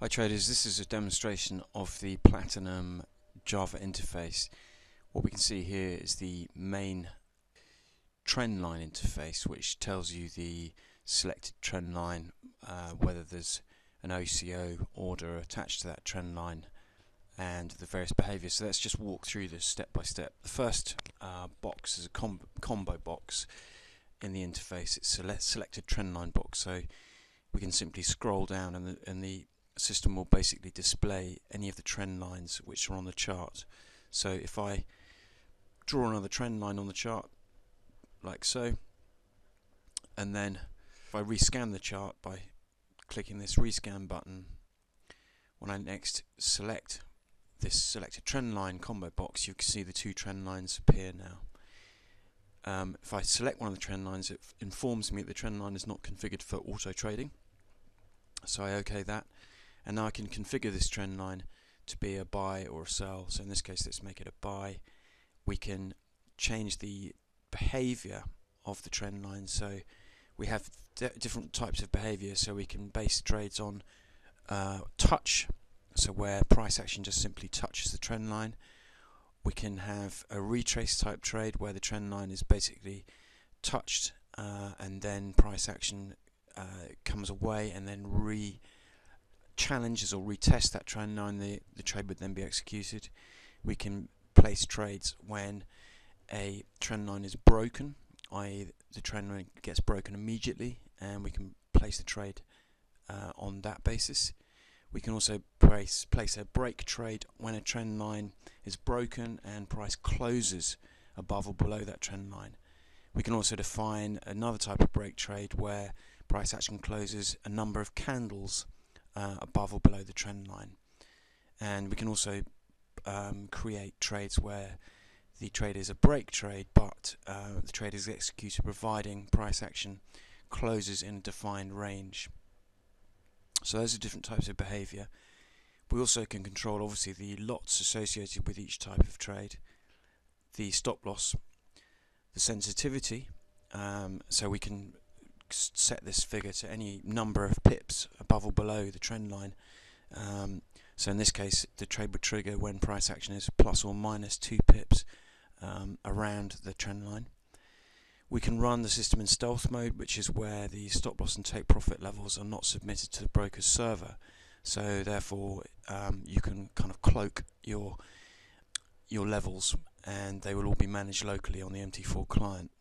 Hi traders, this is a demonstration of the Platinum Java interface. What we can see here is the main trendline interface, which tells you the selected trend line, whether there's an OCO order attached to that trend line, and the various behaviors. So let's just walk through this step by step. The first box is a combo box in the interface. It's a selected trendline box, so we can simply scroll down and the system will basically display any of the trend lines which are on the chart. So if I draw another trend line on the chart like so, and then if I rescan the chart by clicking this rescan button, when I next select this selected trend line combo box, you can see the two trend lines appear now. If I select one of the trend lines, it informs me that the trend line is not configured for auto trading, so I OK that. And now I can configure this trend line to be a buy or a sell. So in this case, let's make it a buy. We can change the behavior of the trend line. So we have different types of behavior. So we can base trades on touch, so where price action just simply touches the trend line. We can have a retrace type trade where the trend line is basically touched and then price action comes away and then challenges or retest that trend line. The trade would then be executed. We can place trades when a trend line is broken, i.e. the trend line gets broken immediately, and we can place the trade on that basis. We can also place a break trade when a trend line is broken and price closes above or below that trend line. We can also define another type of break trade where price action closes a number of candles above or below the trend line. And we can also create trades where the trade is a break trade, but the trade is executed providing price action closes in a defined range. So those are different types of behavior. We also can control obviously the lots associated with each type of trade, the stop loss, the sensitivity, so we can set this figure to any number of pips above or below the trend line. So in this case, the trade would trigger when price action is plus or minus 2 pips around the trend line. We can run the system in stealth mode, which is where the stop loss and take profit levels are not submitted to the broker's server. So therefore, you can kind of cloak your levels, and they will all be managed locally on the MT4 client.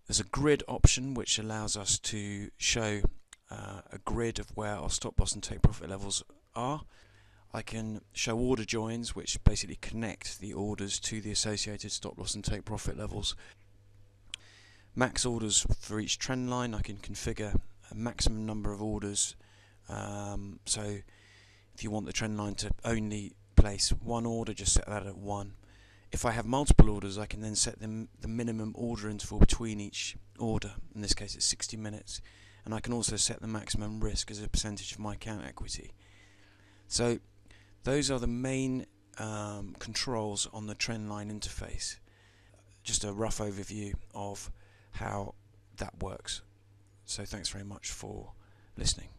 There's a grid option which allows us to show a grid of where our stop loss and take profit levels are. I can show order joins, which basically connect the orders to the associated stop loss and take profit levels. Max orders for each trend line. I can configure a maximum number of orders. So if you want the trend line to only place one order, just set that at 1. If I have multiple orders, I can then set the minimum order interval between each order. In this case, it's 60 minutes. And I can also set the maximum risk as a percentage of my account equity. So those are the main controls on the Trendline interface. Just a rough overview of how that works. So thanks very much for listening.